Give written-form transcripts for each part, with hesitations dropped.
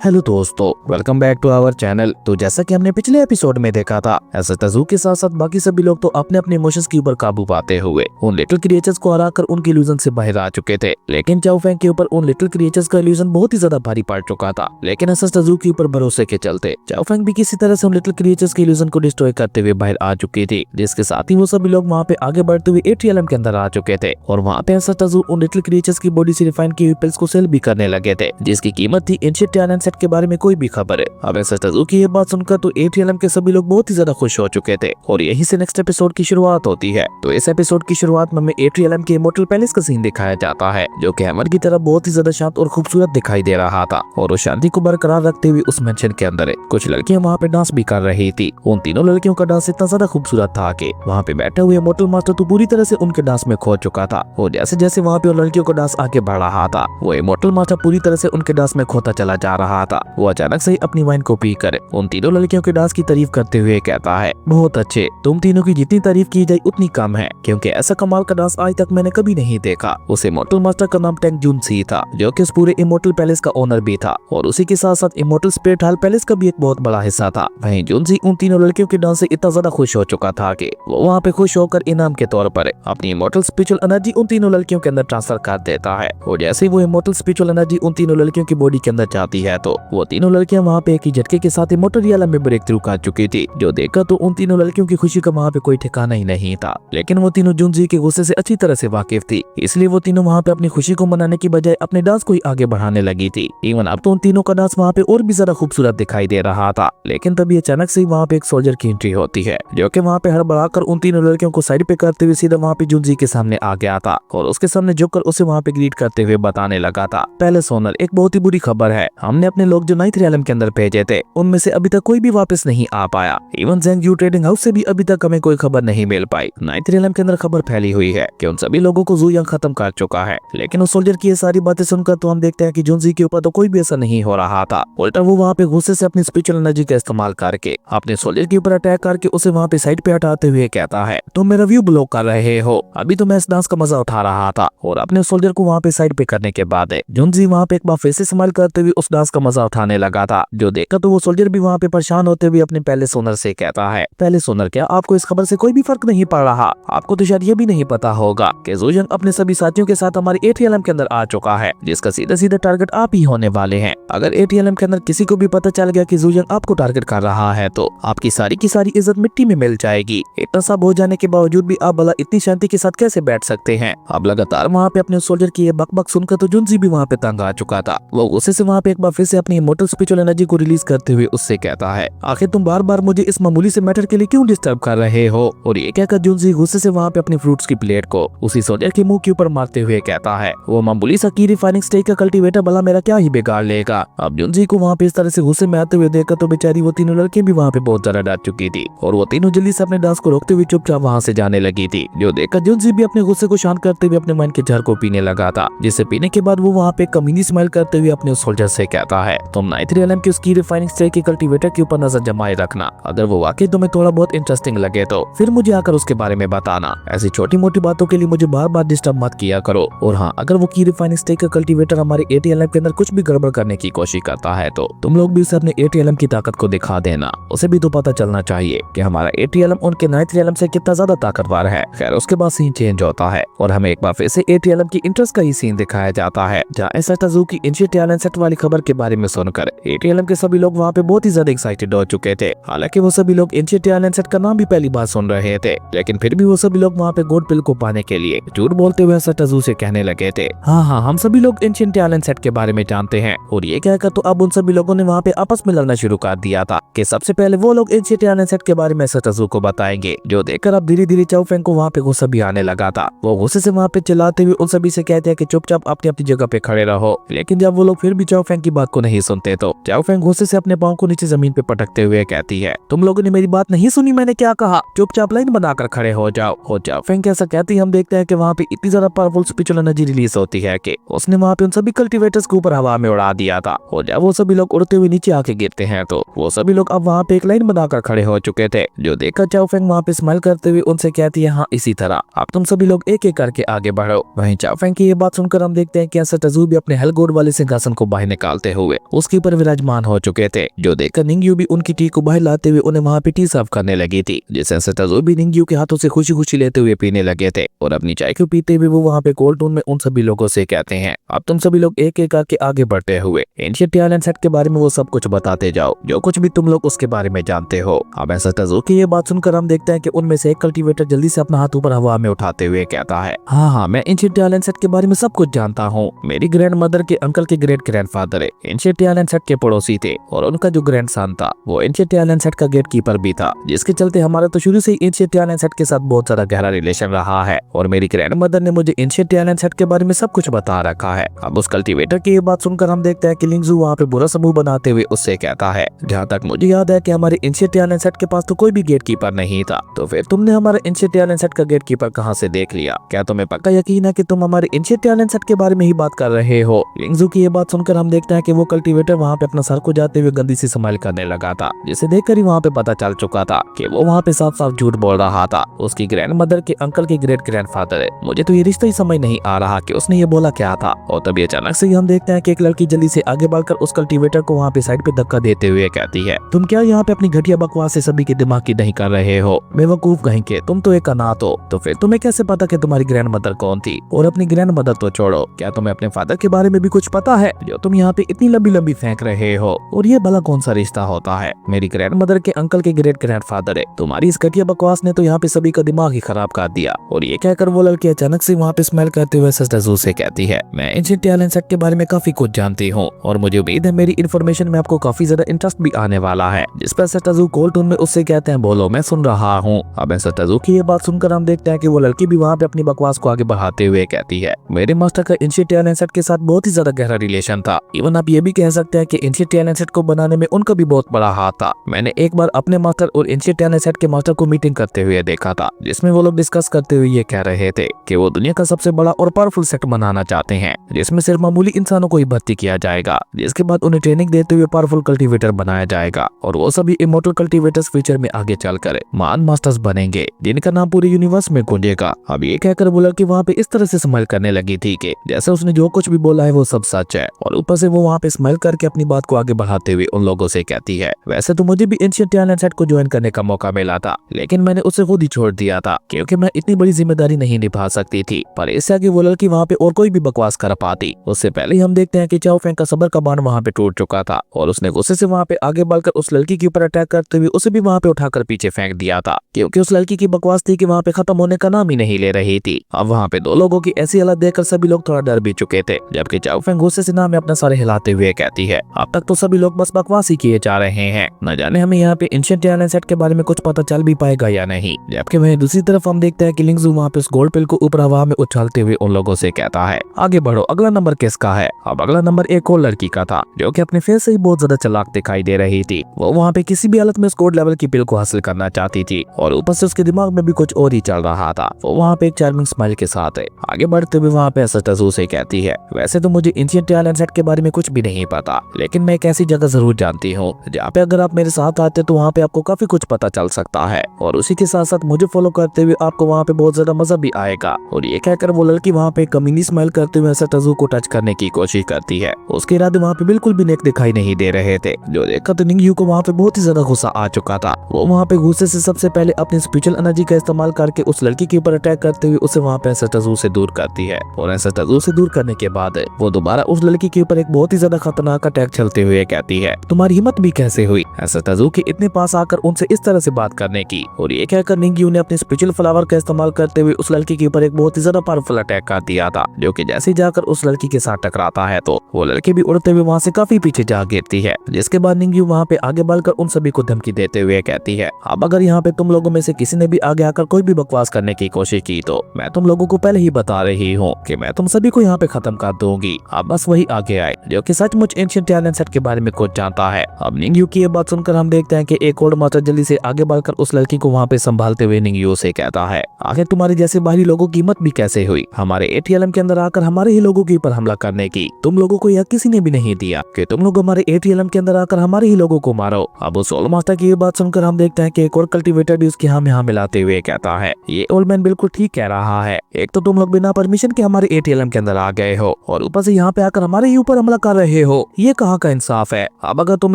Hello दोस्तों, welcome back to our channel. तो जैसा कि हमने पिछले एपिसोड में देखा था, ऐसे तजू के साथ साथ बाकी सभी लोग तो अपने अपने इमोशंस के ऊपर काबू पाते हुए उन लिटिल क्रिएचर्स को हराकर उनके इल्यूजन से बाहर आ चुके थे। लेकिन चाओ फैंग के ऊपर उन लिटिल क्रिएचर्स का इल्यूजन बहुत ही ज्यादा भारी पड़ चुका था। लेकिन ऐसा तजू के ऊपर भरोसे के चलते चाओ फैंग भी किसी तरह से उन लिटिल क्रिएचर्स के इल्यूजन को डिस्ट्रॉय करते हुए बाहर आ चुकी थी, जिसके साथ ही वो सभी लोग वहाँ पे आगे बढ़ते हुए एटीएलएम के अंदर आ चुके थे। और वहाँ पे ऐसा तजू उन लिटिल क्रिएचर्स की बॉडी से रिफाइन की हुई पिल्स को सेल भी करने लगे थे, जिसकी कीमत थी एंशिएंट टैलेंट सेट के बारे में कोई भी खबर है। अब ऐसा तजू की ये बात सुनकर तो एटीएलएम के सभी लोग बहुत ही ज्यादा खुश हो चुके थे और यहीं से नेक्स्ट एपिसोड की शुरुआत होती है। तो इस एपिसोड की शुरुआत में हमें एटीएलएम के इमॉर्टल पैलेस का सीन दिखाया जाता है, जो कि हैमर की तरह बहुत ही ज्यादा शांत और खूबसूरत दिखाई दे रहा था। और उस शांति को बरकरार रखते हुए उस मेंशन के अंदर कुछ लड़कियां वहाँ पे डांस भी कर रही थी। उन तीनों लड़कियों का डांस इतना ज्यादा खूबसूरत था कि वहाँ पे बैठे हुए इमॉर्टल मास्टर तो पूरी तरह से उनके डांस में खो चुका था। और जैसे जैसे वहाँ पे लड़कियों का डांस आगे बढ़ रहा था, वो इमॉर्टल मास्टर पूरी तरह से उनके डांस में खोता चला जा रहा था। वो अचानक से ही अपनी वाइन को पी कर उन तीनों लड़कियों के डांस की तारीफ करते हुए कहता है, बहुत अच्छे, तुम तीनों की जितनी तारीफ की जाए उतनी कम है, क्योंकि ऐसा कमाल का डांस आज तक मैंने कभी नहीं देखा। उस इमॉर्टल मास्टर का नाम टैंग जुनसी था, जो कि उस पूरे इमॉर्टल पैलेस का ओनर भी था और उसी के साथ साथ इमॉर्टल स्पिरिट हॉल पैलेस का भी एक बहुत बड़ा हिस्सा था। वहीं जुनसी उन तीनों लड़कियों के डांस से इतना ज्यादा खुश हो चुका था कि वो वहाँ पे खुश होकर इनाम के तौर पर अपनी इमॉर्टल स्पिरिचुअल एनर्जी उन तीनों लड़कियों के अंदर ट्रांसफर कर देता है। और जैसे ही वो इमॉर्टल स्पिरिचुअल एनर्जी उन तीनों लड़कियों की बॉडी के अंदर जाती है, तो वो तीनों लड़कियां वहाँ पे एक ही झटके के साथ इमॉर्टल रियलम में ब्रेक थ्रू कर चुकी थी, जो देखकर तो उन तीनों लड़कियों की खुशी का वहाँ पे कोई ठिकाना ही नहीं था। लेकिन वो तीनों जुनजी के गुस्से से अच्छी तरह से वाकिफ थी, इसलिए वो तीनों वहाँ पे अपनी खुशी को मनाने की बजाय अपने डांस को ही आगे बढ़ाने लगी थी। इवन अब तो उन तीनों का डांस वहाँ पे और भी ज्यादा खूबसूरत दिखाई दे रहा था। लेकिन तभी अचानक से वहाँ पे एक सोल्जर की एंट्री होती है, जो कि वहाँ पे हड़बड़ाकर उन तीनों लड़कियों को साइड पे करते हुए सीधा वहाँ पे जुनजी के सामने आ गया था और उसके सामने झुककर उसे वहाँ पे ग्रीट करते हुए बताने लगा था, पैलेस ओनर, एक बहुत ही बुरी खबर है। हमने अपने लोग जो नाइन्थ रियलम के अंदर भेजे थे, उनमें से अभी तक कोई भी वापस नहीं आ पाया। इवन ज़ेंग ट्रेडिंग हाउस से भी अभी तक हमें कोई खबर नहीं मिल पाई। नाइन्थ रियलम के अंदर खबर फैली हुई है कि उन सभी लोगों को ज़ू यंग खत्म कर चुका है। लेकिन उस सोल्जर की ये सारी बातें सुनकर तो हम देखते हैं कि जुनजी के ऊपर तो कोई भी असर नहीं हो रहा था। उल्टा वो वहाँ पे गुस्से से अपनी स्पिरिचुअल एनर्जी का इस्तेमाल करके अपने सोल्जर के ऊपर अटैक करके उसे वहाँ पे साइड पे हटाते हुए कहता है, तुम मेरा व्यू ब्लॉक कर रहे हो। अभी तो मैं इस डांस का मजा उठा रहा था। और अपने सोल्जर को वहाँ पे साइड पे करने के बाद जुनजी वहाँ पे एक बार फिर से स्माइल करते हुए उस डांस का मजा उठाने लगा था, जो देखकर तो वो सोल्जर भी वहाँ पे परेशान होते हुए अपने पैलेस ओनर से कहता है, पैलेस ओनर, क्या आपको इस खबर से कोई भी फर्क नहीं पड़ रहा? आपको तो शायद ये भी नहीं पता होगा कि ज़ू यंग अपने सभी साथियों के साथ हमारे एटीएलएम के अंदर आ चुका है, जिसका सीधा सीधा टारगेट आप ही होने वाले हैं। अगर एटीएलएम के अंदर किसी को भी पता चल गया कि ज़ू यंग आपको टारगेट कर रहा है, तो आपकी सारी की सारी इज्जत मिट्टी में मिल जाएगी। इतना सब हो जाने के बावजूद भी आप भला इतनी शांति के साथ कैसे बैठ सकते हैं? अब लगातार वहाँ पे अपने सोल्जर की ये बकबक सुनकर तो जुनजी भी वहाँ पे तंग आ चुका था। वो गुस्से से वहाँ पे एक बार फिर से अपनी इमॉर्टल स्पिरिचुअल एनर्जी को रिलीज करते हुए उससे कहता है, आखिर तुम बार बार मुझे इस मामूली से मैटर के लिए क्यों डिस्टर्ब कर रहे हो? और ये कहकर जुनजी गुस्से से वहाँ पे अपनी फ्रूट्स की प्लेट को उसी सोल्जर के मुंह के ऊपर मारते हुए कहता है, वो मामूली सा की रिफाइनिंग स्टेज का कल्टीवेटर भला मेरा क्या ही बिगाड़ लेगा? अब जुनजी को वहाँ पे इस तरह से गुस्से में आते हुए देखकर तो बेचारी वो तीनों लड़कियां भी वहाँ पे बहुत ज्यादा डर चुकी थी और वो तीनों जल्दी से अपने डांस को रोकते हुए चुपचाप वहाँ से जाने लगी थी, जो देखकर जुनजी भी अपने गुस्से को शांत करते हुए अपने माइंड के जहर को पीने लगा था, जिसे पीने के बाद वो वहाँ पे कमीनी स्माइल करते हुए अपने सोल्जर से कहता है, तुम नाइन्थ रियलम की उसकी रिफाइनिंग स्टेज के कल्टीवेटर के ऊपर नजर जमाए रखना। अगर वो वाकई तुम्हें थोड़ा बहुत इंटरेस्टिंग लगे तो फिर मुझे आकर उसके बारे में बताना। ऐसी छोटी मोटी बातों के लिए मुझे बार बार डिस्टर्ब मत किया करो। और हाँ, अगर वो की रिफाइनिंग स्टेज का कल्टीवेटर हमारे एटीएलएम के अंदर कुछ भी गड़बड़ करने की कोशिश करता है, तो तुम लोग भी उसे अपने एटीएलएम की ताकत को दिखा देना। उसे भी तो पता चलना चाहिए कि हमारा एटीएलएम उनके नाइन्थ रियलम से कितना ज्यादा ताकतवर है। खैर, उसके बाद सीन चेंज होता है और हमें एक बार फिर से एटीएलएम की इंटरेस्ट का ही सीन दिखाया जाता है, जहाँ ऐसा तजू की एंशिएंट टैलेंट सेट वाली खबर के बारे में सुनकर एटीएलएम के सभी लोग वहाँ पे बहुत ही ज्यादा एक्साइटेड हो चुके थे। हालांकि वो सभी लोग एंशिएंट टैलेंट सेट का नाम भी पहली बार सुन रहे थे, लेकिन फिर भी वो सभी लोग वहाँ पे गोल्ड पिल को पाने के लिए झूठ बोलते हुए ऐसा तजू से कहने लगे थे, हाँ, हम सभी लोग एंशिएंट टैलेंट सेट के बारे में जानते हैं। और ये कहकर तो अब उन सभी लोगों ने वहाँ पे आपस में लड़ना शुरू कर दिया था कि सबसे पहले वो लोग एंशिएंट टैलेंट सेट के बारे में ऐसा तजू को बताएंगे, जो देखकर अब धीरे धीरे चाओ फैंग को वहाँ पे गुस्सा भी आने लगा था। वो गुस्से से वहाँ पे चिल्लाते हुए उन सभी से कहते हैं कि चुपचाप अपनी अपनी जगह पे खड़े रहो। लेकिन जब वो लोग फिर भी चाओ फैंग की बात को नहीं सुनते, तो चाओ फैंग गुस्से से अपने पाँव को नीचे जमीन पे पटकते हुए कहती है, तुम लोगों ने मेरी बात नहीं सुनी, मैंने क्या कहा? चुपचाप लाइन बनाकर खड़े हो जाओ। हो चाओ फैंग कैसा कहती हम देखते हैं कि वहाँ पे इतनी ज्यादा पावरफुल स्पिरिचुअल एनर्जी रिलीज होती है कि उसने वहाँ पे उन सभी कल्टीवेटर्स को ऊपर हवा में उड़ा दिया था। और जब वो सभी लोग उड़ते हुए नीचे आके गिरते हैं, तो वो सभी लोग अब वहाँ पे एक लाइन बनाकर खड़े हो चुके थे, जो देखकर चाओ फैंग वहाँ पे स्माइल करते हुए उनसे कहती है, हाँ, इसी तरह अब तुम सभी लोग एक एक करके आगे बढ़ो। वहीं चाओ फैंग की ये बात सुनकर हम देखते हैं कि ऐसा तजू भी अपने हेल गोड वाले सिंहासन को बाहर निकालते हुए हुए उसके ऊपर विराजमान हो चुके थे, जो देखकर निंगयू भी उनकी टी को बाहर लाते हुए उन्हें वहाँ पे टी सर्व करने लगी थी, जिसे सताजू भी निंगयू के हाथों से खुशी खुशी लेते हुए पीने लगे थे। और अपनी चाय को पीते हुए वो वहाँ पे कोल्ड टोन में उन सभी लोगों से कहते हैं, अब तुम सभी लोग एक एक करके आगे बढ़ते हुए एंशिएंट टैलेंट सेट के बारे में वो सब कुछ बताते जाओ, जो कुछ भी तुम लोग उसके बारे में जानते हो। अब सताजू की ये बात सुनकर हम देखते हैं कि उनमें से एक कल्टीवेटर जल्दी से अपना हाथ ऊपर हवा में उठाते हुए कहता है, हाँ, मैं एंशिएंट टैलेंट सेट के बारे में सब कुछ जानता हूँ। मेरी ग्रैंड मदर के अंकल के great grandfather ancient talent set के पड़ोसी थे, और उनका जो ग्रैंडसन था वो एंशिएंट टैलेंट सेट का गेट कीपर भी था, जिसके चलते हमारा तो शुरू से ही एंशिएंट टैलेंट सेट के साथ बहुत सारा गहरा रिलेशन रहा है। और मेरी ग्रैंड मदर ने मुझे एंशिएंट टैलेंट सेट के बारे में सब कुछ बता रखा है। अब उस कल्टीवेटर की ये बात सुनकर हम देखते हैं कि लिंगजू वहाँ पे बुरा समूह बनाते हुए उससे कहता है, जहाँ तक मुझे याद है कि हमारे एंशिएंट टैलेंट सेट के पास तो कोई भी गेट कीपर नहीं था, तो फिर तुमने हमारे एंशिएंट टैलेंट सेट का गेट कीपर कहाँ से देख लिया? क्या तुम्हें पक्का यकीन है कि तुम हमारे एंशिएंट टैलेंट सेट के बारे में ही बात कर रहे हो? लिंगजू की ये बात सुनकर हम देखते हैं कि वो कल्टीवेटर वहाँ पे अपना सर को जाते हुए गंदी सी स्माइल करने लगा था, जिसे देखकर ही वहाँ पे पता चल चुका था कि वो वहाँ पे साफ साफ झूठ बोल रहा था। उसकी ग्रैंड मदर के अंकल के ग्रेट ग्रैंडफादर है। मुझे तो ये रिश्ता ही समझ नहीं आ रहा कि उसने ये बोला क्या था। और तभी अचानक से ही हम देखते हैं कि एक लड़की जल्दी से आगे बढ़कर उस कल्टीवेटर को वहाँ पे साइड पे धक्का देते हुए कहती है, तुम क्या यहाँ पे अपनी घटिया बकवास से सभी के दिमाग की नहीं कर रहे हो? बेवकूफ कहीं के, तुम तो एक अनाथ हो, तो फिर तुम्हें कैसे पता कि तुम्हारी ग्रैंड मदर कौन थी? और अपनी ग्रैंड मदर तो छोड़ो, क्या तुम्हें अपने फादर के बारे में भी कुछ पता है जो तुम यहाँ पे इतनी लंबी लंबी फेंक रहे हो? और ये भला कौन सा रिश्ता होता है? मेरी ग्रैंड मदर के अंकल के ग्रेट ग्रैंडफादर है। तुम्हारी इस घटिया बकवास ने तो यहाँ पे सभी का दिमाग ही खराब कर दिया। और ये कहकर वो लड़की अचानक से वहाँ पे स्माइल करते हुए सताजू से कहती है, मैं एंशिएंट टैलेंट सेट के बारे में काफी कुछ जानती हूँ, और मुझे उम्मीद है मेरी इन्फॉर्मेशन में आपको काफी ज्यादा इंटरेस्ट भी आने वाला है। जिस पर सताजू कोल्ड टोन में उससे कहते हैं, बोलो, मैं सुन रहा हूँ। अब सताजू की ये बात सुनकर हम देखते हैं कि वो लड़की भी वहाँ पे अपनी बकवास को आगे बढ़ाते हुए कहती है, मेरे मास्टर का एंशिएंट टैलेंट सेट के साथ बहुत ही ज्यादा गहरा रिलेशन था। इवन आप ये भी कह सकते हैं कि एंशिएंट टैलेंट सेट को बनाने में उनका भी बहुत बड़ा हाथ था। मैंने एक बार अपने मास्टर और एंशिएंट टैलेंट सेट के मास्टर को मीटिंग करते हुए देखा था, जिसमें वो लोग डिस्कस करते हुए ये कह रहे थे कि वो दुनिया का सबसे बड़ा और पावरफुल सेट बनाना चाहते हैं, जिसमें सिर्फ मामूली इंसानों को ही भर्ती किया जाएगा, जिसके बाद उन्हें ट्रेनिंग देते हुए पावरफुल कल्टीवेटर बनाया जाएगा, और वो सभी इमोर्टल कल्टीवेटर्स फ्यूचर में आगे चलकर महान मास्टर्स बनेंगे, जिनका नाम पूरे यूनिवर्स में गूंजेगा। अब ये कहकर वो लड़की वहाँ पे इस तरह से स्माइल करने लगी थी कि जैसे उसने जो कुछ भी बोला है वो सब सच है। और ऊपर से वो वहाँ पे स्माइल करके अपनी बात को आगे बढ़ाते हुए उन लोगों से कहती है, वैसे तो मुझे भी एंशिएंट टैलेंट सेट को ज्वाइन करने का मौका मिला था, लेकिन मैंने उसे खुद ही छोड़ दिया था, क्योंकि मैं इतनी बड़ी जिम्मेदारी नहीं निभा सकती थी। पर इससे आगे वो लड़की वहाँ पे और कोई भी बकवास कर पाती। उससे पहले ही हम देखते हैं कि चाओ फेंग का सबर का बांध वहाँ पे टूट चुका था, और उसने गुस्से से वहाँ पे आगे बढ़कर उस लड़की के ऊपर अटैक करते हुए उसे भी वहाँ पे उठाकर पीछे फेंक दिया था, क्योंकि उस लड़की की बकवास थी कि वहाँ पे खत्म होने का नाम ही नहीं ले रही थी। अब वहाँ पे दो लोगों की ऐसी हालत देखकर सभी लोग थोड़ा डर भी चुके थे, जबकि चाओ फेंग गुस्से से नाम अपना सारे हिलाते हुए कहती है, अब तक तो सभी लोग बस बकवास ही किए जा रहे हैं, न जाने हमें यहाँ पे एंशिएंट टैलेंट सेट के बारे में कुछ पता चल भी पाएगा या नहीं। जबकि वहीं दूसरी तरफ हम देखते हैं कि लिंगजू वहाँ पे उस गोल्ड पिल को ऊपर हवा में उछालते हुए उन लोगों से कहता है, आगे बढ़ो, अगला नंबर किसका है? अब अगला नंबर एक और लड़की का था, जो कि अपने फेस से ही बहुत ज्यादा चालाक दिखाई दे रही थी। वो वहाँ पे किसी भी हालत में उस गोल्ड लेवल की पिल को हासिल करना चाहती थी, और ऊपर से उसके दिमाग में भी कुछ और ही चल रहा था। वो वहाँ पे एक चार्मिंग स्माइल के साथ है आगे बढ़ते हुए वहाँ पे सताजू से कहती है, वैसे तो मुझे एंशिएंट टैलेंट सेट के बारे में कुछ भी नहीं पता, लेकिन मैं एक ऐसी जगह जरूर जानती हूँ जहाँ पे अगर आप मेरे साथ आते तो वहाँ पे आपको काफी कुछ पता चल सकता है, और उसी के साथ साथ मुझे फॉलो करते हुए आपको वहाँ पे बहुत ज्यादा मजा भी आएगा। और ये कहकर वो लड़की वहाँ पे कमीनी स्माइल करते हुए सताजू को टच करने की कोशिश करती है। उसके इरादे वहाँ पे बिल्कुल भी नेक दिखाई नहीं दे रहे थे, जो देखकर तो निंगयू को वहाँ पे बहुत ही ज्यादा गुस्सा आ चुका था। वो वहाँ पे गुस्से से सबसे पहले अपनी स्पिरिचुअल एनर्जी का इस्तेमाल करके उस लड़की के ऊपर अटैक करते हुए उसे वहाँ पे सताजू से दूर करती है, और सताजू से दूर करने के बाद वो दोबारा उस लड़की के ऊपर एक बहुत ही ज्यादा खतरनाक अटैक चलते हुए कहती है, तुम्हारी हिम्मत भी कैसे हुई सताजू के इतने पास आकर उनसे इस तरह से बात करने की? और ये कहकर निंगयू ने अपने स्पिरिचुअल फ्लावर का इस्तेमाल करते हुए उस लड़की के ऊपर एक बहुत ही ज्यादा पावरफुल अटैक कर दिया था, जो कि जैसे ही जाकर उस लड़की के साथ टकराता है तो वो लड़की भी उड़ते हुए वहाँ से काफी पीछे जा गिरती है। जिसके बाद निंगयू वहाँ पे आगे बढ़कर उन सभी को धमकी देते हुए कहती है, अब अगर यहाँ पे तुम लोगों में से किसी ने भी आगे आकर कोई भी बकवास करने की कोशिश की तो मैं तुम लोगों को पहले ही बता रही हूँ कि मैं तुम सभी को यहाँ पे खत्म कर दूंगी। अब बस वही आगे आए जो कि सचमुच एंशिएंट टैलेंट सेट के बारे में कुछ जानता है। अब निंगयू की ये बात सुनकर हम देखते हैं कि एक और मास्टर जल्दी से आगे बढ़कर उस लड़की को वहाँ पे संभालते हुए निंगयू से कहता है, आखिर तुम्हारे जैसे बाहरी लोगों की हिम्मत भी कैसे हुई हमारे एटीएलएम के अंदर आकर हमारे ही लोगों के ऊपर हमला करने की? तुम लोगों को यह किसी ने भी नहीं दिया कि तुम लोग हमारे एटीएलएम के अंदर आकर हमारे ही लोगों को मारो। अब उस ओल्ड मास्टर की ये बात सुनकर हम देखते हैं कि एक और कल्टीवेटर भी उसकी हाँ में हाँ मिलाते हुए कहता है, ये ओल्ड मैन बिल्कुल ठीक कह रहा है, एक तो तुम लोग बिना परमिशन के हमारे एटीएलएम के अंदर आ गए हो और ऊपर से यहाँ पे आकर हमारे ही ऊपर हमला कर रहे रहे हो, ये कहाँ का इंसाफ है। अब अगर तुम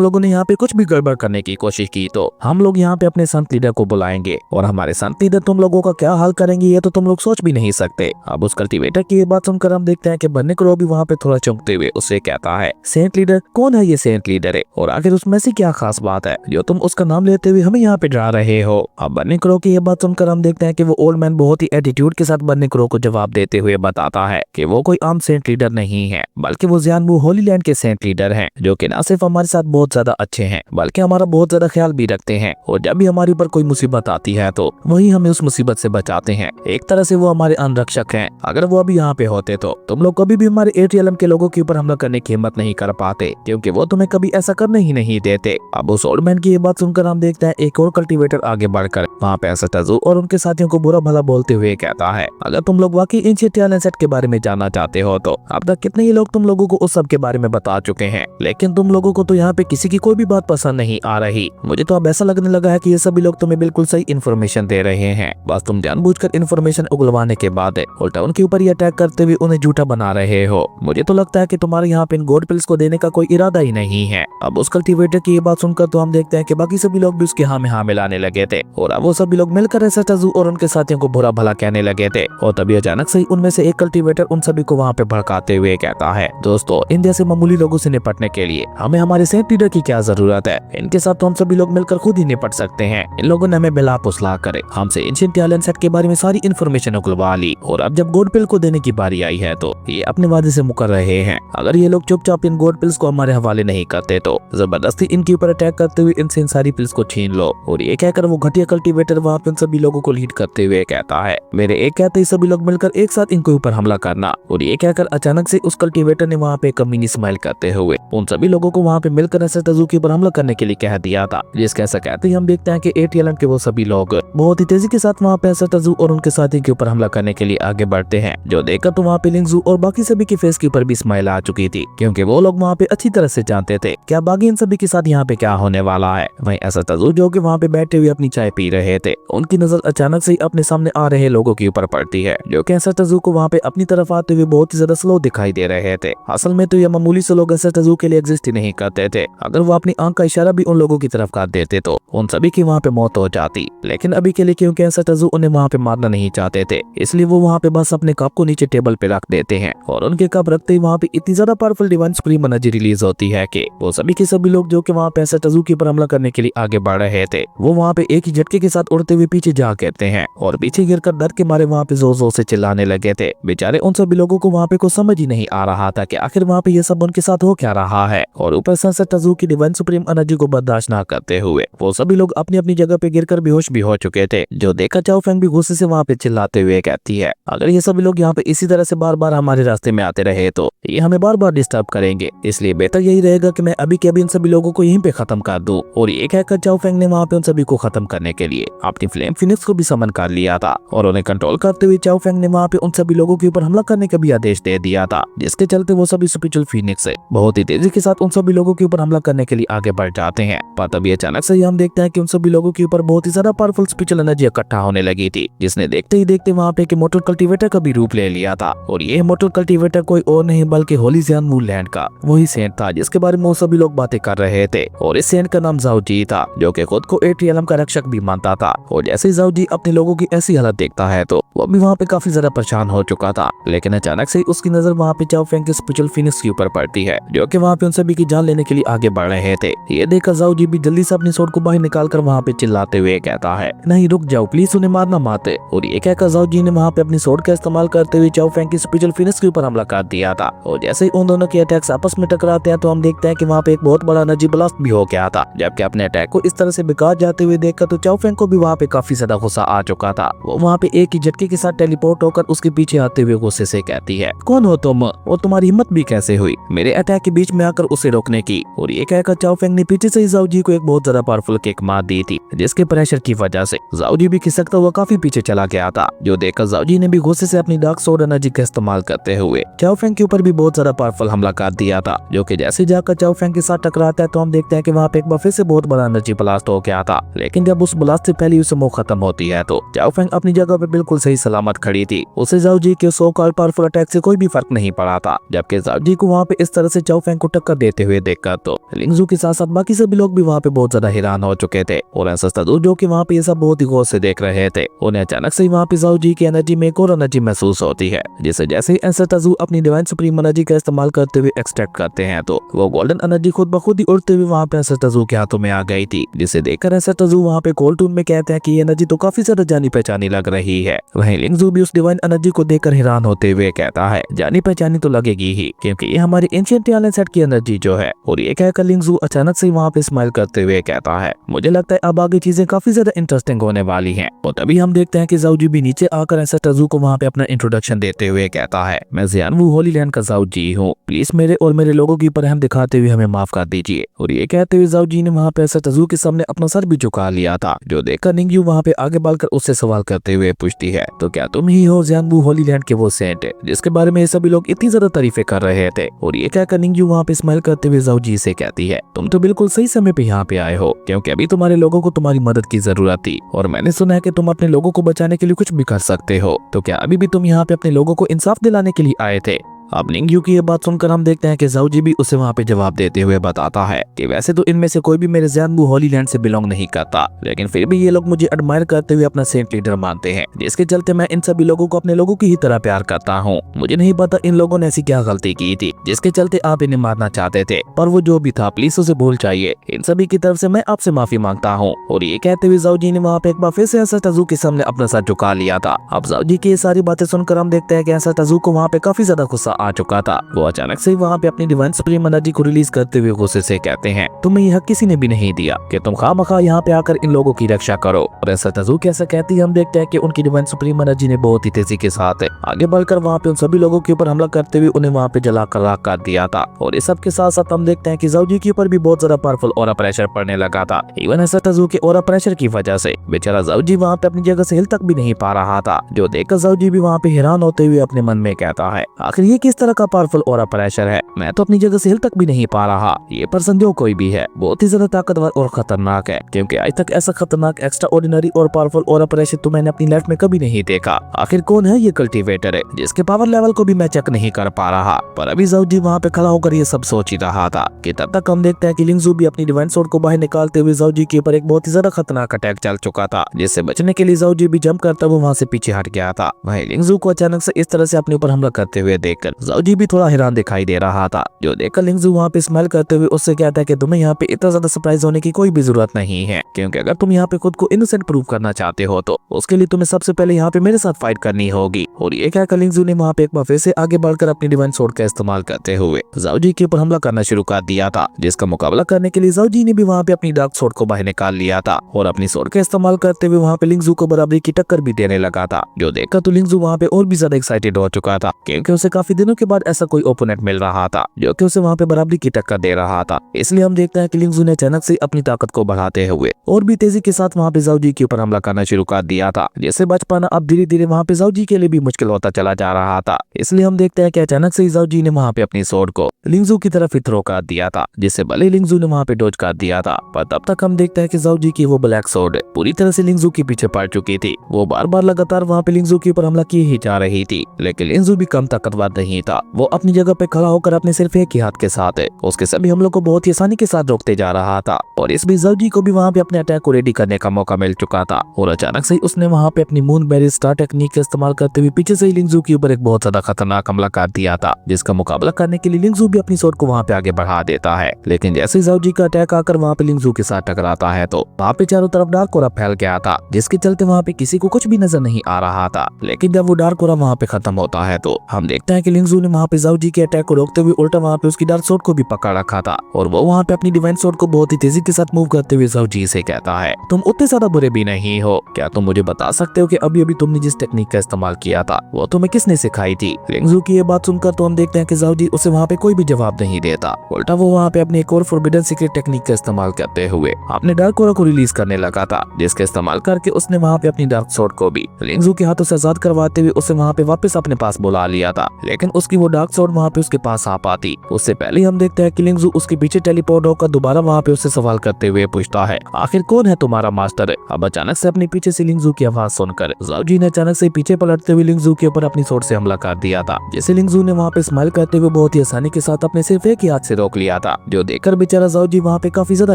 लोगों ने यहाँ पे कुछ भी गड़बड़ करने की कोशिश की तो हम लोग यहाँ पे अपने संत लीडर को बुलाएंगे और हमारे संत लीडर तुम लोगों का क्या हाल करेंगे ये तो तुम लोग सोच भी नहीं सकते। अब उस कल्टीवेटर की ये बात सुनकर हम देखते हैं कि बन्नी क्रो भी वहाँ पे थोड़ा चौंकते हुए उससे कहता है, सेंट लीडर कौन है ये सेंट लीडर है और आखिर उसमें ऐसी क्या खास बात है जो तुम उसका नाम लेते हुए हमें यहाँ पे डरा रहे हो। अब बन्नी क्रो की ये बात सुनकर हम देखते हैं कि वो ओल्ड मैन बहुत ही एटीट्यूड के साथ बन्नी क्रो को जवाब देते हुए बताता है कि वो कोई आम सेंट लीडर नहीं है बल्कि वो ज़ियानबू होली लैंड के सेंट लीडर हैं जो कि न सिर्फ हमारे साथ बहुत ज्यादा अच्छे हैं बल्कि हमारा बहुत ज्यादा ख्याल भी रखते हैं और जब भी हमारे ऊपर कोई मुसीबत आती है तो वही हमें उस मुसीबत से बचाते हैं। एक तरह से वो हमारे अंगरक्षक हैं। अगर वो अभी यहाँ पे होते तो तुम लोग कभी भी हमारे एटीएलएम के लोगों के ऊपर हमला करने की हिम्मत नहीं कर पाते क्योंकि वो तुम्हें कभी ऐसा करने ही नहीं देते। अब उस ओल्ड मैन की ये बात सुनकर हम देखते हैं एक और कल्टीवेटर आगे बढ़कर वहाँ पे एसेटजू और उनके साथियों को बुरा भला बोलते हुए कहता है, अगर तुम लोग वाकई एंशिएंट एलियन सेट के बारे में जानना चाहते हो तो अब तक कितने ही लोग तुम लोगों को उस सब के बारे में बता चुके हैं, लेकिन तुम लोगों को तो यहाँ पे किसी की कोई भी बात पसंद नहीं आ रही। मुझे तो अब ऐसा लगने लगा है कि ये सभी लोग तुम्हें बिल्कुल सही इन्फॉर्मेशन दे रहे हैं, बस तुम जानबूझकर इन्फॉर्मेशन उगलवाने के बाद उल्टा उनके ऊपर ही अटैक करते हुए उन्हें झूठा बना रहे हो। मुझे तो लगता है कि तुम्हारे यहाँ पे इन गोल्ड पिल्स को देने का कोई इरादा ही नहीं है। अब उस कल्टीवेटर की ये बात सुनकर तो हम देखते हैं कि बाकी सभी लोग भी उसके हाँ में हाँ मिलाने लगे थे और अब वो सभी लोग मिलकर एसेटजू और उनके साथियों को बुरा भला कहने लगे थे। और तभी अचानक से उनमें से एक कल्टीवेटर उन सभी को वहाँ पे भड़काते हुए कहता है, दोस्तों इन जैसे मामूली लोगों से निपटने के लिए हमें हमारे सेंट लीडर की क्या जरूरत है, इनके साथ तो हम सभी लोग मिलकर खुद ही निपट सकते हैं। इन लोगों ने हमें बिला पुसला करे हमसे एंशिएंट एलियन सेट के बारे में सारी इन्फॉर्मेशन उगलवा ली और अब जब गोल्ड पिल को देने की बारी आई है तो ये अपने वादे से मुकर रहे हैं। अगर ये लोग चुपचाप इन गोल्ड पिल्स को हमारे हवाले नहीं करते तो जबरदस्ती इनके ऊपर अटैक करते हुए इनसे इन सारी पिल्स को छीन लो। और ये कहकर वो घटिया कल्टीवेटर वहाँ पे सभी लोगों को लीड करते हुए कहता है, मेरे एक कहते ही सभी लोग मिलकर एक साथ इनके ऊपर हमला करना। और ये कहकर अचानक से उस कल्टीवेटर ने वहाँ पे कमीनी स्माइल करते हुए उन सभी लोगों को वहाँ पे मिलकर एसेटजू के ऊपर हमला करने के लिए कह दिया था। जिसके ऐसा कहते ही हम देखते हैं कि एटीएलएम के वो सभी लोग बहुत ही तेजी के साथ वहाँ पे एसेटजू और उनके साथी के ऊपर हमला करने के लिए आगे बढ़ते हैं। जो देखकर तो वहाँ पे लिंगजू और बाकी सभी के फेस के ऊपर भी स्माइल आ चुकी थी क्योंकि वो लोग वहाँ पे अच्छी तरह से जानते थे क्या बाकी इन सभी के साथ यहाँ पे क्या होने वाला है। वहीं एसेटजू जो कि वहाँ पे बैठे हुए अपनी चाय पी रहे थे, उनकी नजर अचानक से अपने सामने आ रहे लोगों के ऊपर पड़ती है जो कि एसेटजू को वहाँ पे अपनी तरफ आते हुए बहुत ही ज्यादा स्लो दिखाई दे रहे थे। असल में तो ये मामूली से लोग एसेटजू के लिए एग्जिस्ट ही नहीं करते थे। अगर वो अपनी आंख का इशारा भी उन लोगों की तरफ कर देते तो उन सभी की वहाँ पे मौत हो जाती, लेकिन अभी के लिए क्योंकि एसेटजू उन्हें वहाँ पे मारना नहीं चाहते थे इसलिए वो वहाँ पे बस अपने कप को नीचे टेबल पे रख देते हैं और उनके कप रखते ही वहाँ पे इतनी ज्यादा powerful divine supreme energy release होती है कि वो सभी के सभी लोग जो कि वहाँ पे एसेटजू के ऊपर हमला करने के लिए आगे बढ़ रहे थे वो वहाँ पे एक ही झटके के साथ उड़ते हुए पीछे जा गिरते हैं और पीछे गिरकर डर के मारे वहाँ पे जोर जोर से चिल्लाने लगे थे। बेचारे उन सभी लोगों को वहाँ पे कुछ समझ ही नहीं आ रहा था कि आखिर वहाँ पे ये सब उनके साथ हो क्या रहा है। और ऊपर से एसेटजू की डिवाइन सुप्रीम एनर्जी को बर्दाश्त न करते हुए वो सभी लोग अपनी अपनी जगह पे गिरकर बेहोश भी हो चुके थे। जो देखकर चाओ फेंग भी गुस्से से वहाँ पे चिल्लाते हुए कहती है, अगर ये सभी लोग यहाँ पे इसी तरह से बार बार हमारे रास्ते में आते रहे तो ये हमें बार बार डिस्टर्ब करेंगे, इसलिए बेहतर यही रहेगा कि मैं अभी के अभी इन सभी लोगों को यहीं पे खत्म कर दूं। और ये कहकर चाओ फेंग ने वहाँ पे उन सभी को खत्म करने के लिए अपनी फ्लेम फिनिक्स को भी समन कर लिया था और उन्हें कंट्रोल करते हुए चाओ फेंग ने वहाँ पे उन सभी लोगों के ऊपर हमला करने का भी आदेश दे दिया था, जिसके चलते वो सभी स्पिरिचुअल फिनिक्स से बहुत ही तेजी के साथ उन सभी लोगों के ऊपर हमला करने के लिए आगे बढ़ जाते हैं। पर तभी अचानक से हम देखते हैं कि उन सभी लोगों के ऊपर बहुत ही ज्यादा पावरफुल स्पिरिचुअल एनर्जी इकट्ठा होने लगी थी, जिसने देखते ही देखते वहाँ पे मोटर कल्टीवेटर का भी रूप ले लिया था। और ये मोटर कल्टीवेटर कोई और नहीं बल्कि होली ज़ियानबू लैंड का वही सेंट था जिसके बारे में वो सभी लोग बातें कर रहे थे। और इस सेंट का नाम जाओ जी था जो कि खुद को एटीएलएम का रक्षक भी मानता था। और जैसे ही जाओ जी अपने लोगों की ऐसी हालत देखता है तो वो भी वहाँ पे काफी ज्यादा परेशान हो चुका था। लेकिन अचानक से उसकी नजर वहाँ पे चाओ फेंग के स्पिरिचुअल फिनिक्स के ऊपर पड़ती है जो कि वहाँ पे उन सभी की जान लेने के लिए आगे बढ़ रहे थे। ये देखकर जाओ जी भी जल्दी से अपनी सोड को बाहर निकालकर वहाँ पे चिल्लाते हुए कहता है, नहीं रुक जाओ प्लीज, उन्हें मारना मत। और ये कहकर जाओ जी ने वहाँ पे अपनी सोड का इस्तेमाल करते हुए चाओ फेंग की स्पिरिचुअल फिनिक्स के ऊपर हमला कर दिया था। और जैसे ही उन दोनों के अटैक्स आपस में टकराते हैं तो हम देखते हैं कि वहाँ पे एक बहुत बड़ा एनर्जी ब्लास्ट भी हो गया था। जबकि अपने अटैक को इस तरह से बेकार जाते हुए देखकर तो चाओ फेंग को भी वहाँ पे काफी ज्यादा गुस्सा आ चुका था। वो वहाँ पे एक ही झटके के साथ टेलीपोर्ट होकर उसके पीछे आते हुए गुस्से से कहती है, कौन हो तुम और तुम्हारी हिम्मत भी कैसे हुई मेरे अटैक के बीच में आकर उसे रोकने की। और ये कहकर चाओ फेंग ने पीछे से जाओ जी को एक बहुत ज्यादा पावरफुल किक मार दी थी, जिसके प्रेशर की वजह से जाओ जी भी खिसकता हुआ काफी पीछे चला गया था। जो देखकर जाओ जी ने भी गुस्से से अपनी डार्क सोड एनर्जी का इस्तेमाल करते हुए चाओ फेंग के ऊपर भी बहुत ज्यादा पावरफुल हमला कर दिया था। जो कि जैसे जाकर चाओ फेंग के साथ टकराता है तो हम देखते हैं कि वहाँ पे एक बार फिर से बहुत बड़ा एनर्जी ब्लास्ट हो गया था। लेकिन जब उस ब्लास्ट सबसे पहले उसे मौत खत्म होती है तो जाओ फेंग अपनी जगह पे बिल्कुल सही सलामत खड़ी थी। उसे जाओ जी के सो कॉल पावरफुल अटैक से कोई भी फर्क नहीं पड़ा था। जबकि जाओ जी को वहाँ पे इस तरह से जाओ फेंग को टक्कर देते हुए देखकर तो लिंगजू के साथ साथ बाकी सभी लोग भी वहाँ पे बहुत ज्यादा हैरान हो चुके थे। और एंसेस्टर जो कि वहाँ पे ये सब बहुत ही गौर से देख रहे थे, उन्हें अचानक से वहाँ पे जाओ जी की एनर्जी में एक और एनर्जी महसूस होती है, जिसे जैसे ही एंसेस्टर अपनी डिवाइन सुप्रीम एनर्जी का इस्तेमाल करते हुए एक्सट्रैक्ट करते हैं तो वो गोल्डन एनर्जी खुद ब खुद ही उड़ते हुए वहाँ पे एंसेस्टर के हाथों में आ गई थी। जिसे देखकर एंसेस्टर वहाँ पे कोल्ड टून में कहते हैं कि ये एनर्जी तो काफी ज्यादा जानी पहचानी लग रही है। वहीं लिंगजू भी उस डिवाइन एनर्जी को देखकर हैरान होते हुए कहता है जानी पहचानी तो लगेगी ही, क्योंकि ये हमारी एंशिएंट एलियन सेट की एनर्जी जो है। और ये कहकर लिंगजू अचानक से वहाँ पे स्माइल करते हुए कहता है मुझे लगता है अब आगे चीजें काफी ज्यादा इंटरेस्टिंग होने वाली हैं। और तभी हम देखते हैं कि जाओ जी भी नीचे आकर एंसेस्टर को वहाँ पे अपना इंट्रोडक्शन देते हुए कहता है मैं जियानवू होली लैंड का जाओ जी हूँ, प्लीज मेरे और मेरे लोगों की परहम दिखाते हुए हमें माफ कर दीजिए। और ये कहते हुए जाओ जी ने वहाँ पे एंसेस्टर के सामने अपना सर भी झुका लिया था, जो देखकर निंगयू वहाँ पे आगे बढ़कर उससे सवाल करते हुए पूछती है तो क्या तुम ही हो जियानवू होली लैंड के वो सेंट जिसके बारे में सभी लोग इतनी ज्यादा तारीफें कर रहे थे। और ये कहकर निंगयू वहाँ पे स्माइल करते हुए जाओ जी से कहती है तुम तो बिल्कुल सही समय पे यहाँ पे आए हो, क्योंकि अभी तुम्हारे लोगों को तुम्हारी मदद की जरूरत थी और मैंने सुना है कि तुम अपने लोगों को बचाने के लिए कुछ भी कर सकते हो। तो क्या अभी भी तुम यहाँ पे अपने लोगों को इंसाफ दिलाने के लिए आए थे? अब निंगयू की ये बात सुनकर हम देखते हैं कि जाओ जी भी उसे वहाँ पे जवाब देते हुए बताता है कि वैसे तो इनमें से कोई भी मेरे जियानवू होली लैंड से बिलोंग नहीं करता, लेकिन फिर भी ये लोग मुझे एडमायर करते हुए अपना सेंट लीडर मानते हैं, जिसके चलते मैं इन सभी लोगों को अपने लोगों की ही तरह प्यार करता हूँ। मुझे नहीं पता इन लोगों ने ऐसी क्या गलती की थी जिसके चलते आप इन्हें मारना चाहते थे, पर वो जो भी था प्लीज उसे भूल जाइए। इन सभी की तरफ से मैं आपसे माफी मांगता हूँ। और ये कहते हुए जाओ जी ने वहाँ पे एक बार फिर से एंसेस्टर के सामने अपना सर झुका लिया था। अब जाओ जी की ये सारी बातें सुनकर हम देखते हैं कि एंसेस्टर को वहाँ पे काफी ज्यादा गुस्सा आ चुका था। वो अचानक से वहाँ पे अपनी डिवाइन सुप्रीम एनर्जी को रिलीज करते हुए गुस्से से कहते हैं तुम्हें यह किसी ने भी नहीं दिया कि तुम खामखा यहाँ पे आकर इन लोगों की रक्षा करो। और ऐसा तजू कैसा कहती है हम देखते हैं कि उनकी डिवाइन सुप्रीम एनर्जी ने बहुत ही तेजी के साथ आगे बढ़कर वहाँ पे उन सभी लोगों के ऊपर हमला करते हुए उन्हें वहाँ पे जलाकर राख कर दिया था। और इस सब के साथ साथ हम देखते हैं कि जाओ जी के ऊपर भी बहुत ज्यादा पावरफुल ऑरा प्रेशर पड़ने लगा था। इवन ऐसा तजू के ऑरा प्रेशर की वजह से बेचारा जाओ जी वहाँ पे अपनी जगह से हिल तक भी नहीं पा रहा था, जो देखकर जाओ जी भी वहाँ पे हैरान होते हुए अपने मन में कहता है आखिर ये किस तरह का पावरफुल ऑरा प्रेशर है, मैं तो अपनी जगह से हिल तक भी नहीं पा रहा। ये पर्सन जो कोई भी है बहुत ही ज्यादा ताकतवर और खतरनाक है, क्योंकि आज तक ऐसा खतरनाक एक्स्ट्रा ऑर्डिनरी और पावरफुल ऑरा प्रेशर तो मैंने अपनी लाइफ में कभी नहीं देखा। आखिर कौन है ये कल्टीवेटर है जिसके पावर लेवल को भी मैं चेक नहीं कर पा रहा। पर अभी जाओ जी वहाँ पे खड़ा होकर ये सब सोच ही रहा था कि तब तक हम देखते हैं कि लिंगजू भी अपनी डिवाइन स्वॉर्ड को बाहर निकालते हुए जाओ जी के ऊपर एक बहुत ही ज्यादा खतरनाक अटैक चल चुका था, जिससे बचने के लिए जाओ जी भी जंप करता हुआ वहाँ से पीछे हट गया था। वहीं लिंगजू को अचानक से इस तरह से अपने ऊपर हमला करते हुए देखकर जाओ जी भी थोड़ा हैरान दिखाई दे रहा था, जो देखकर लिंगजू वहाँ पे स्माइल करते हुए उससे कहता है कि तुम्हें यहाँ पे इतना ज्यादा सरप्राइज होने की कोई भी जरूरत नहीं है, क्योंकि अगर तुम यहाँ पे खुद को इनोसेंट प्रूव करना चाहते हो तो उसके लिए तुम्हें सबसे पहले यहाँ पे मेरे साथ फाइट करनी होगी। और ये कहकर लिंगजू ने वहाँ पे एक बार फिर से आगे बढ़कर अपनी डिवाइन स्वॉर्ड का इस्तेमाल करते हुए जाओ जी के ऊपर हमला करना शुरू कर दिया था, जिसका मुकाबला करने के लिए जाओ जी ने भी वहाँ पे अपनी डार्क स्वॉर्ड को बाहर निकाल लिया था और अपनी स्वॉर्ड का इस्तेमाल करते हुए वहाँ पे लिंगजू को बराबरी की टक्कर भी देने लगा था, जो देखकर तो लिंगजू वहाँ पे और भी ज्यादा एक्साइटेड हो चुका था, क्योंकि उसे काफी दिनों के बाद ऐसा कोई ओपोनेंट मिल रहा था जो कि उसे वहाँ पे बराबरी की टक्कर दे रहा था। इसलिए हम देखते हैं कि लिंगजू ने अचानक से अपनी ताकत को बढ़ाते हुए और भी तेजी के साथ वहाँ पे जाओ जी के ऊपर हमला करना शुरू कर दिया था, जिससे बच पाना अब धीरे धीरे वहाँ पे जाओ जी के लिए भी मुश्किल होता चला जा रहा था। इसलिए हम देखते हैं कि अचानक से जाओ जी ने वहाँ पे अपनी स्वॉर्ड को लिंगजू की तरफ ही थ्रो कर दिया था, जिससे भले लिंगजू ने वहाँ पे डॉज कर दिया था, पर तब तक हम देखते हैं कि जाओ जी की वो ब्लैक स्वॉर्ड पूरी तरह से लिंगजू के पीछे पड़ चुकी थी। वो बार बार लगातार वहाँ पे लिंगजू के ऊपर हमला किए ही जा रही थी, लेकिन लिंगजू भी कम ताकतवर नहीं था। वो अपनी जगह पे खड़ा होकर अपने सिर्फ एक ही हाथ के साथ उसके सभी हमलों को बहुत ही आसानी के साथ रोकते जा रहा था। और इस बीच जाओ जी को भी वहाँ पे अपने अटैक को रेडी करने का मौका मिल चुका था, और अचानक से उसने वहाँ पे अपनी मून बेरी स्टार टेक्निक का इस्तेमाल करते हुए पीछे से ही लिंगजू के ऊपर एक बहुत ज्यादा खतरनाक हमला कर दिया था, जिसका मुकाबला करने के लिए लिंगजू भी अपनी स्वॉर्ड को वहाँ पे आगे बढ़ा देता है। लेकिन जैसे जाओ जी का अटैक आकर वहाँ पे लिंगजू के साथ टकराता है तो वहाँ पे चारों तरफ डार्क कोरा फैल गया था, जिसके चलते वहाँ पे किसी को कुछ भी नजर नहीं आ रहा था। लेकिन जब वो डार्क कोरा वहाँ पे खत्म होता है तो हम देखते हैं कि लिंगजू ने वहाँ पे जाओ जी के अटैक को रोकते हुए उल्टा वहाँ पे उसकी डार्क स्वॉर्ड को भी पकड़ रखा था, और वो वहाँ पे अपनी डिवाइन स्वॉर्ड को बहुत ही तेजी के साथ मूव करते हुए जाओ जी से कहता है तुम उतने ज्यादा बुरे भी नहीं हो, क्या तुम मुझे बता सकते हो कि अभी अभी तुमने जिस टेक्निक का इस्तेमाल किया था वो तुम्हें किसने सिखाई थी? लिंगजू की ये बात सुनकर तो हम देखते हैं कि जाओ जी उसे वहाँ पे कोई भी जवाब नहीं देता, उल्टा वो वहाँ पे अपनी एक और फॉरबिडन सीक्रेट टेक्निक का इस्तेमाल करते हुए अपने डार्क कोरा को रिलीज करने लगा था, जिसका इस्तेमाल करके उसने वहाँ पे अपनी डार्क स्वॉर्ड को भी लिंगजू के हाथों से आजाद करवाते हुए उसे वहाँ पे वापस अपने पास बुला लिया था। लेकिन लेकिन उसकी वो डार्क स्वॉर्ड वहाँ पे उसके पास आ पाती। उससे पहले हम देखते हैं कि लिंगजू उसके पीछे टेलीपोर्ट होकर दोबारा वहाँ पे उससे सवाल करते हुए पूछता है, आखिर कौन है तुम्हारा मास्टर? अब अचानक से अपने पीछे से लिंगजू की आवाज सुनकर जाओ जी ने अचानक से पीछे पलटते हुए लिंगजू के ऊपर अपनी सोट से हमला कर दिया था, जिसे लिंगजू ने वहाँ पे स्माइल करते हुए बहुत ही आसानी के साथ अपने सिर्फ एक ही हाथ से रोक लिया था, जो देखकर बेचारा जाओ जी वहाँ पे काफी ज्यादा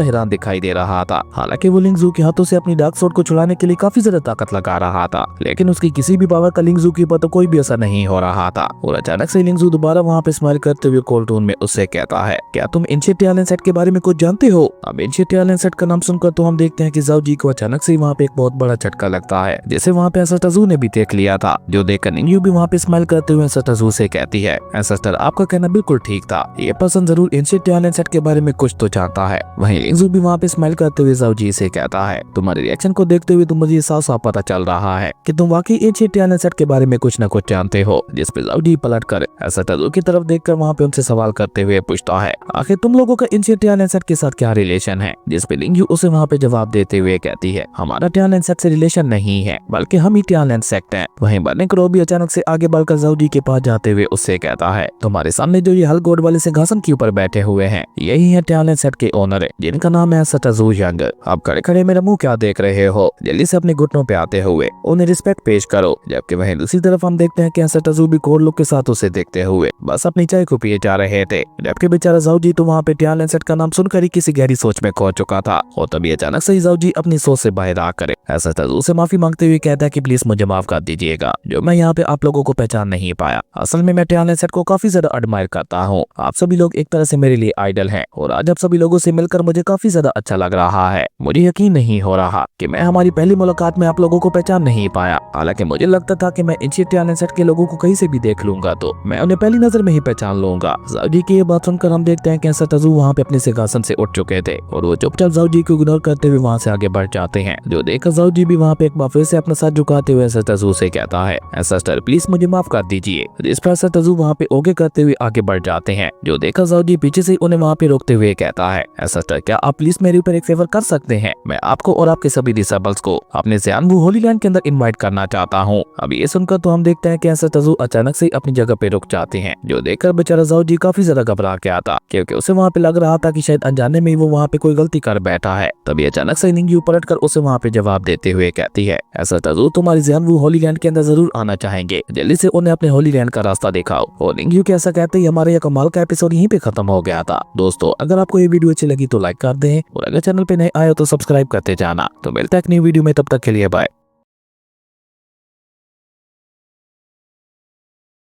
हैरान दिखाई दे रहा था। हालांकि वो लिंगजू के हाथों से अपनी डार्क स्वॉर्ड को छुड़ाने के लिए काफी ज्यादा ताकत लगा रहा था, लेकिन उसकी किसी भी पावर का लिंगजू के ऊपर तो कोई भी असर नहीं हो रहा था। और अचानक से लिंगजू दोबारा वहाँ पे स्माइल करते हुए कोल्ड टोन में उससे कहता है, क्या तुम एंशिएंट टैलेंट सेट के बारे में कुछ जानते हो? अब एंशिएंट टैलेंट सेट का नाम सुनकर तो हम देखते हैं कि जाओ जी को अचानक से वहाँ पे एक बहुत बड़ा झटका लगता है, जिसे वहाँ पे एसेटजू ने भी देख लिया था, जो देखकर निंग्यू भी वहाँ पे स्माइल करते हुए एसेटजू से कहती है, एसेटर आपका कहना बिल्कुल ठीक था, ये पर्सन जरूर एंशिएंट टैलेंट सेट के बारे में कुछ तो जानता है। वहीं लिंगजू भी वहाँ पे स्माइल करते हुए जाओ जी से कहता है, तुम्हारे रिएक्शन को देखते हुए तो मुझे साफ साफ पता चल रहा है कि तुम वाकई एंशिएंट टैलेंट सेट के बारे में कुछ न कुछ जानते हो। जिस पे जाओ जी पलट कर एसेटजू की तरफ देखकर वहाँ पे उनसे सवाल करते हुए पूछता है, आखिर तुम लोगों का एंशिएंट टैलेंट सेट के साथ क्या रिलेशन है? जिस पे लिंगयू उसे वहाँ पे जवाब देते हुए कहती है, हमारा टैलेंट सेट से रिलेशन नहीं है, बल्कि हम ही टैलेंट सेट हैं। वहीं बर्निंग क्रो भी अचानक से आगे बढ़कर जाओ जी के पास जाते हुए उससे कहता है, तुम्हारे सामने जो ये हल गोड वाले सिंहासन के ऊपर बैठे हुए हैं, यही है टैलेंट सेट के ओनर, जिनका नाम है एसेटजू यंग। अब खड़े खड़े मेरा मुंह क्या देख रहे हो? जल्दी से अपने घुटनों पे आते हुए उन्हें रिस्पेक्ट पेश करो। जबकि वहीं दूसरी तरफ हम देखते हैं कि एसेटजू भी कोल्ड लुक के साथ उसे देखते हुए बस अपनी चाय को पिए जा रहे थे। जबकि बेचारा जाओ जी तो वहाँ पे टैलेंट सेट का नाम सुनकर ही किसी गहरी सोच में खो चुका था। और तभी अचानक से जाओ जी अपनी सोच से बाहर आकर एसेटजू से माफी मांगते हुए कहता है कि प्लीज मुझे माफ कर दीजिएगा, जो मैं यहाँ पे आप लोगों को पहचान नहीं पाया। असल में मैं टैलेंट सेट को काफी ज्यादा एडमायर करता हूँ। आप सभी लोग एक तरह से मेरे लिए आइडल हैं और आज आप सभी लोगों से मिलकर मुझे काफी ज्यादा अच्छा लग रहा है। मुझे यकीन नहीं हो रहा कि मैं हमारी पहली मुलाकात में आप लोगों को पहचान नहीं पाया। हालांकि मुझे लगता था कि मैं एंशिएंट टैलेंट सेट के लोगों को कहीं से भी देख लूंगा तो मैं उन्हें पहली नजर में ही पहचान लूंगा। जाओ जी की ये बात सुनकर हम देखते हैं कि एसेटजू वहाँ पे अपने सिंहासन से उठ चुके थे और वो चुपचाप जाओ जी को इग्नोर करते हुए वहाँ से आगे बढ़ जाते हैं। जो देखकर जाओ जी भी वहाँ पे एक बार फिर से अपना सर झुकाते हुए एसेटजू से कहता है, एसेटर प्लीज मुझे माफ कर दीजिए। जिस पर एसेटजू वहाँ पे ओके करते हुए आगे बढ़ जाते हैं। जो देखकर जाओ जी पीछे से उन्हें वहाँ पे रोकते हुए कहता है, एसेटर क्या आप प्लीज मेरे ऊपर एक फेवर कर सकते हैं? मैं आपको और आपके सभी डिसेबल्स को अपने ज़ियानवू होली लैंड के अंदर इनवाइट करना चाहता हूँ। अब ये सुनकर तो हम देखते हैं कि एसेटजू अचानक से अपनी जगह पे रुक जाते हैं। जो देखकर बेचारा जाओ जी काफी ज्यादा घबरा गया था, क्योंकि उसे वहाँ पे लग रहा था कि शायद अनजाने में वो वहाँ पे कोई गलती कर बैठा है। तभी अचानक से निंग्यू पलट कर उसे वहाँ पे जवाब देते हुए कहती है, एसेटजू तुम्हारी ज़ियानवू होली लैंड के अंदर जरूर आना चाहेंगे, जल्दी से उन्हें अपने होली लैंड का रास्ता दिखाओ। और निंग्यू के ऐसा कहते ही हमारे यह कमाल का एपिसोड यहीं पे खत्म हो गया था। दोस्तों अगर आपको ये वीडियो अच्छी लगी तो लाइक कर दें और अगर चैनल पे नए आए हो तो सब्सक्राइब करते जाना। तो मिलता है एक नई वीडियो में, तब तक के लिए बाय।